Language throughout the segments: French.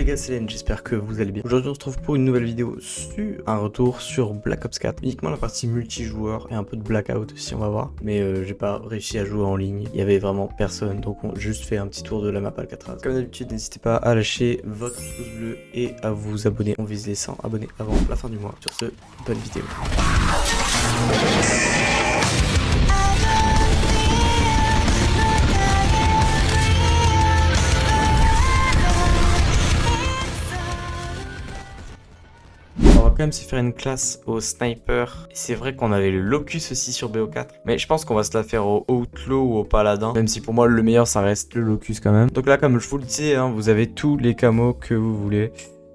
les gars, c'est Len, j'espère que vous allez bien. Aujourd'hui on se retrouve pour une nouvelle vidéo sur un retour sur Black Ops 4. Uniquement la partie multijoueur et un peu de Blackout aussi on va voir. Mais j'ai pas réussi à jouer en ligne, il y avait vraiment personne, donc on a juste fait un petit tour de la map Alcatraz. Comme d'habitude n'hésitez pas à lâcher votre pouce bleu et à vous abonner. On vise les 100 abonnés avant la fin du mois. Sur ce, bonne vidéo. On va quand même se faire une classe au sniper. Et c'est vrai qu'on avait le locus aussi sur BO4. Mais je pense qu'on va se la faire au outlaw ou au paladin. Même si pour moi le meilleur ça reste le locus quand même. Donc là comme je vous le disais, hein, vous avez tous les camos que vous voulez.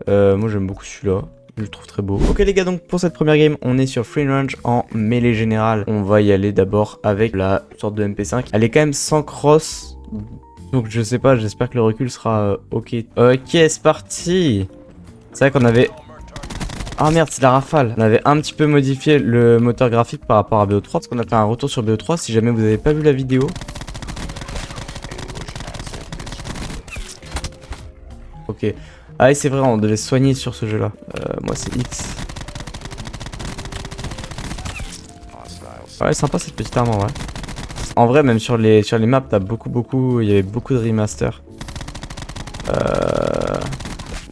Moi j'aime beaucoup celui-là. Je le trouve très beau. Ok les gars, donc pour cette première game, on est sur Free Range en mêlée générale. On va y aller d'abord avec la sorte de MP5. Elle est quand même sans cross. Donc je sais pas, j'espère que le recul sera ok. Ok, c'est parti. C'est vrai qu'on avait... Ah merde, c'est la rafale. On avait un petit peu modifié le moteur graphique par rapport à BO3 parce qu'on a fait un retour sur BO3 si jamais vous n'avez pas vu la vidéo. Ok. Ah et c'est vrai, on devait soigner sur ce jeu là. Moi c'est X. Ouais, sympa cette petite arme en vrai. En vrai, même sur les maps, t'as il y avait beaucoup de remaster.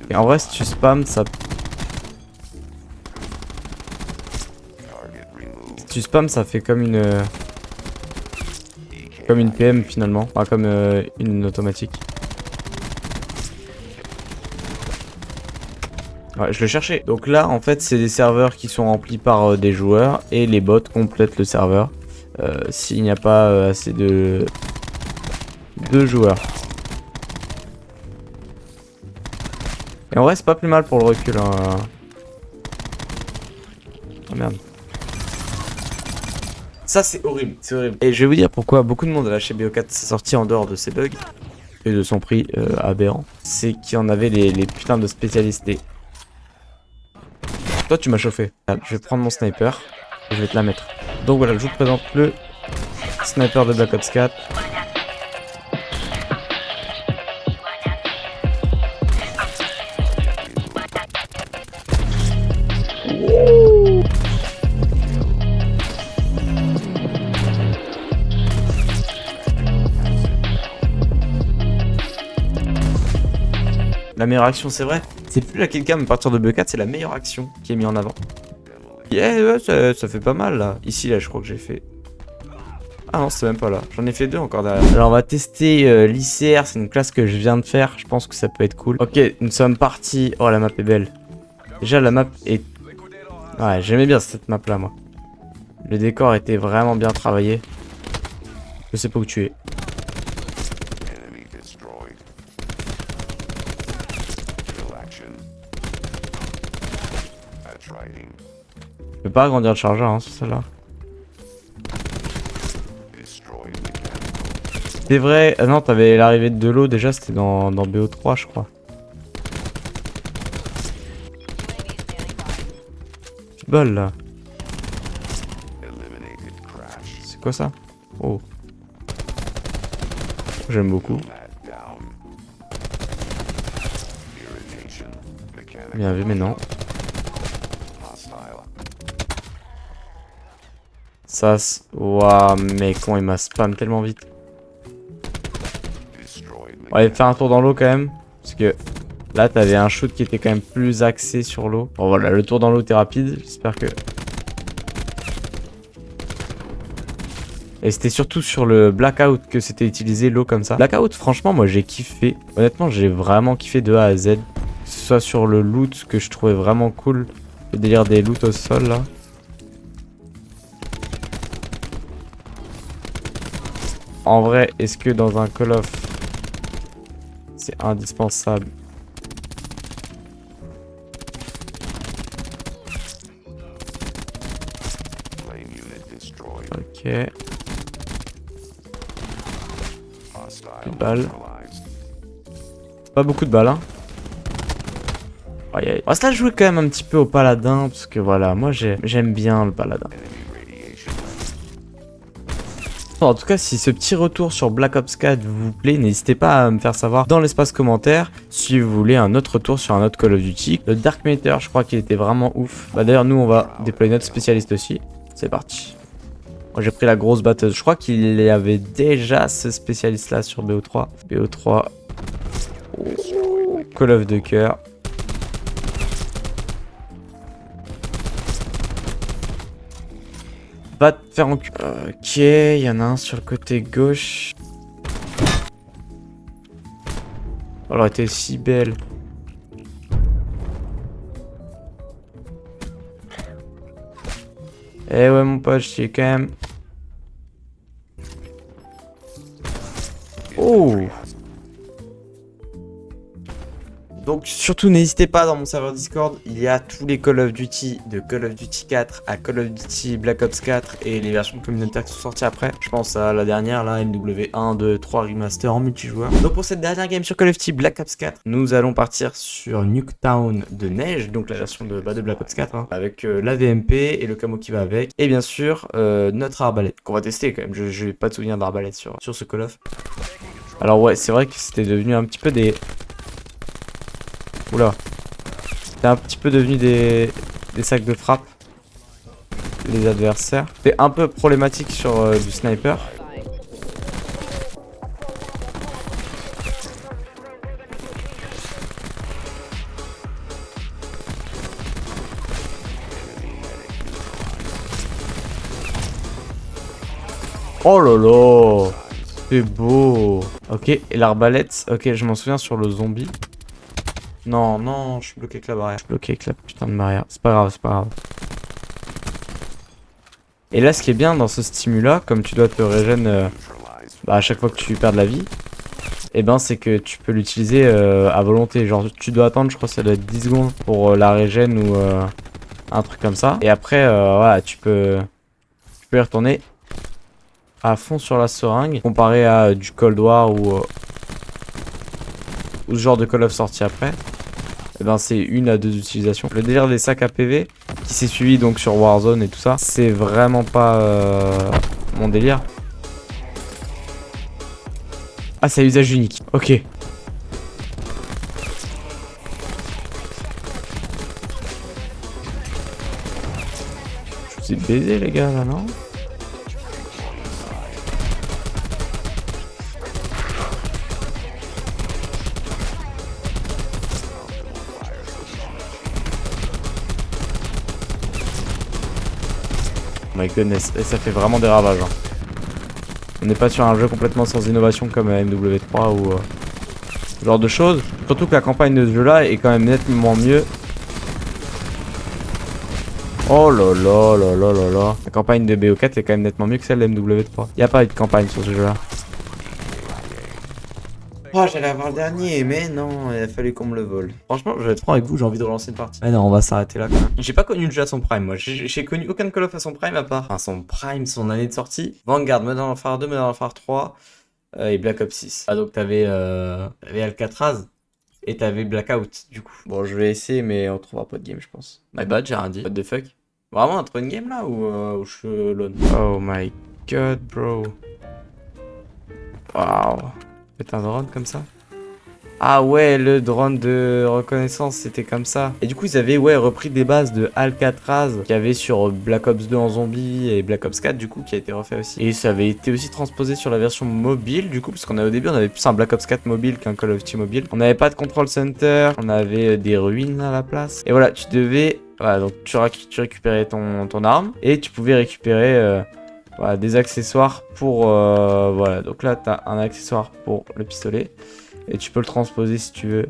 Et en vrai, si tu spams, ça... Si tu spams, ça fait comme une PM finalement. Enfin, comme une automatique. Ouais, je le cherchais. Donc là, en fait, c'est des serveurs qui sont remplis par des joueurs et les bots complètent le serveur. S'il n'y a pas assez de joueurs. Et en vrai, c'est pas plus mal pour le recul. Hein. Oh merde. Ça, c'est horrible. C'est horrible. Et je vais vous dire pourquoi beaucoup de monde a lâché BO4 sa sortie en dehors de ses bugs et de son prix aberrant. C'est qu'il y en avait les putains de spécialistes. Toi, tu m'as chauffé. Je vais prendre mon sniper et je vais te la mettre. Donc voilà, je vous présente le sniper de Black Ops 4. La meilleure action, c'est vrai. C'est plus la killcam à partir de BO4, c'est la meilleure action qui est mise en avant. Yeah, ouais, ça fait pas mal là. Ici, là, je crois que j'ai fait... Ah non, c'est même pas là. J'en ai fait deux encore derrière. Alors, on va tester l'ICR. C'est une classe que je viens de faire. Je pense que ça peut être cool. Ok, nous sommes partis. Oh, la map est belle. Déjà, la map est... Ouais, j'aimais bien cette map là, moi. Le décor était vraiment bien travaillé. Je sais pas où tu es. Je peux pas agrandir le chargeur, hein, sur celle-là. C'est vrai, non, t'avais l'arrivée de l'eau déjà, c'était dans BO3, je crois. Petite balle là. C'est quoi ça? Oh. J'aime beaucoup. Bien vu, mais non. Ça, waouh, mec, comment il m'a spam tellement vite. On va aller faire un tour dans l'eau quand même. Parce que là, t'avais un shoot qui était quand même plus axé sur l'eau. Bon, voilà, le tour dans l'eau était rapide. J'espère que... Et c'était surtout sur le Blackout que c'était utilisé l'eau comme ça. Blackout, franchement, moi j'ai kiffé. Honnêtement, j'ai vraiment kiffé de A à Z. Que ce soit sur le loot que je trouvais vraiment cool. Le délire des loots au sol là. En vrai, est-ce que dans un Call of, c'est indispensable? Ok. Plus de balles. Pas beaucoup de balles, hein. Aïe aïe. On va se la jouer quand même un petit peu au paladin, parce que voilà, moi j'aime bien le paladin. En tout cas, si ce petit retour sur Black Ops 4 vous plaît, n'hésitez pas à me faire savoir dans l'espace commentaire si vous voulez un autre retour sur un autre Call of Duty. Le Dark Matter, je crois qu'il était vraiment ouf. Bah d'ailleurs, nous, on va déployer notre spécialiste aussi. C'est parti. Moi, j'ai pris la grosse batteuse. Je crois qu'il y avait déjà ce spécialiste-là sur BO3. BO3. Oh, Call of de cœur. Va te faire en cul. Ok, il y en a un sur le côté gauche. Elle aurait été si belle. Eh ouais mon pote, je suis quand même... Oh! Donc surtout n'hésitez pas, dans mon serveur Discord, il y a tous les Call of Duty, de Call of Duty 4 à Call of Duty Black Ops 4 et les versions communautaires qui sont sorties après. Je pense à la dernière là, MW1, 2, 3 remaster en multijoueur. Donc pour cette dernière game sur Call of Duty Black Ops 4, nous allons partir sur Nuketown de neige, donc la version de Black Ops 4, hein, avec la VMP et le camo qui va avec. Et bien sûr, notre arbalète, qu'on va tester quand même. Je n'ai pas de souvenir d'arbalète sur ce Call of. Alors ouais, c'est vrai que c'était devenu un petit peu des... Oula. C'est un petit peu devenu des sacs de frappe. Les adversaires. C'est un peu problématique sur du sniper. Oh là là. C'est beau. Ok, et l'arbalète. Ok, je m'en souviens sur le zombie. Non, non, je suis bloqué avec la barrière. Je suis bloqué avec la putain de barrière. C'est pas grave, c'est pas grave. Et là, ce qui est bien dans ce stimu-là, comme tu dois te régénérer à chaque fois que tu perds de la vie, et ben c'est que tu peux l'utiliser à volonté. Genre, tu dois attendre, je crois que ça doit être 10 secondes pour la régène ou un truc comme ça. Et après, voilà, tu peux y retourner à fond sur la seringue, comparé à du Cold War ou ce genre de Call of sorti après. Et ben c'est 1 à 2 utilisations. Le délire des sacs à PV qui s'est suivi donc sur Warzone et tout ça, c'est vraiment pas mon délire. Ah, c'est à usage unique. Ok. Je vous ai baisé les gars là, non? My goodness, et ça fait vraiment des ravages. Hein. On n'est pas sur un jeu complètement sans innovation comme MW3 ou ce genre de choses. Surtout que la campagne de ce jeu là est quand même nettement mieux. Oh là là là là là là. La campagne de BO4 est quand même nettement mieux que celle de MW3. Il n'y a pas eu de campagne sur ce jeu là. Oh, j'allais avoir le dernier, mais non, il a fallu qu'on me le vole. Franchement, je vais être franc avec vous, j'ai envie de relancer une partie. Mais non, on va s'arrêter là quand même. J'ai pas connu le jeu à son prime, moi. J'ai connu aucun Call of à son prime à part. Enfin, son prime, son année de sortie. Vanguard, Modern Warfare 2, Modern Warfare 3 et Black Ops 6. Ah, donc t'avais Alcatraz et t'avais Blackout, du coup. Bon, je vais essayer, mais on trouvera pas de game, je pense. My bad, j'ai rien dit. What the fuck? Vraiment, on trouve une game là ou je suis alone? Oh my god, bro. Waouh. C'est un drone comme ça? Ah ouais, le drone de reconnaissance, c'était comme ça. Et du coup, ils avaient repris des bases de Alcatraz qu'il y avait sur Black Ops 2 en zombie et Black Ops 4 du coup qui a été refait aussi. Et ça avait été aussi transposé sur la version mobile du coup, parce qu'au début on avait plus un Black Ops 4 mobile qu'un Call of Duty mobile. On n'avait pas de control center, on avait des ruines à la place. Et voilà, tu devais... Voilà, donc tu récupérais ton arme et tu pouvais récupérer... Voilà, des accessoires pour... voilà, donc là, tu as un accessoire pour le pistolet. Et tu peux le transposer si tu veux.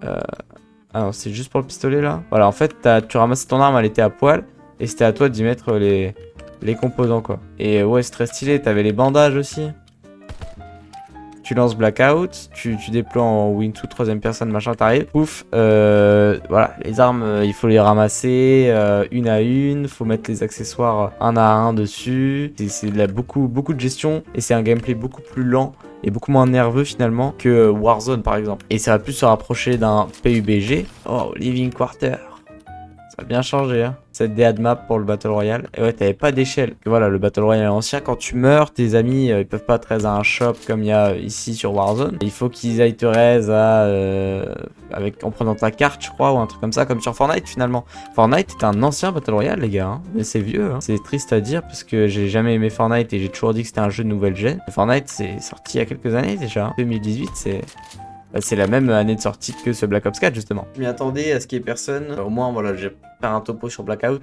Ah non, c'est juste pour le pistolet, là. Voilà, en fait, tu ramassais ton arme, elle était à poil. Et c'était à toi d'y mettre les composants, quoi. Et ouais, c'est très stylé. T'avais les bandages aussi. Tu lances Blackout, tu déploies en Win2, 3ème personne, machin, t'arrives. Ouf, voilà, les armes, il faut les ramasser une à une, faut mettre les accessoires un à un dessus. C'est beaucoup de gestion et c'est un gameplay beaucoup plus lent et beaucoup moins nerveux finalement que Warzone par exemple. Et ça va plus se rapprocher d'un PUBG. Oh, Living Quarter. Ça a bien changé, hein. Cette DA de map pour le Battle Royale. Et ouais, t'avais pas d'échelle. Voilà, le Battle Royale ancien, quand tu meurs, tes amis, ils peuvent pas te raise à un shop comme il y a ici sur Warzone. Il faut qu'ils aillent te raise à... en prenant ta carte, je crois, ou un truc comme ça, comme sur Fortnite finalement. Fortnite est un ancien Battle Royale, les gars, hein. Mais c'est vieux, hein. C'est triste à dire, parce que j'ai jamais aimé Fortnite et j'ai toujours dit que c'était un jeu de nouvelle gen. Fortnite, c'est sorti il y a quelques années déjà, hein. 2018, c'est la même année de sortie que ce Black Ops 4 justement. Je m'y attendais à ce qu'il y ait personne. Au moins voilà, j'ai fait un topo sur Blackout.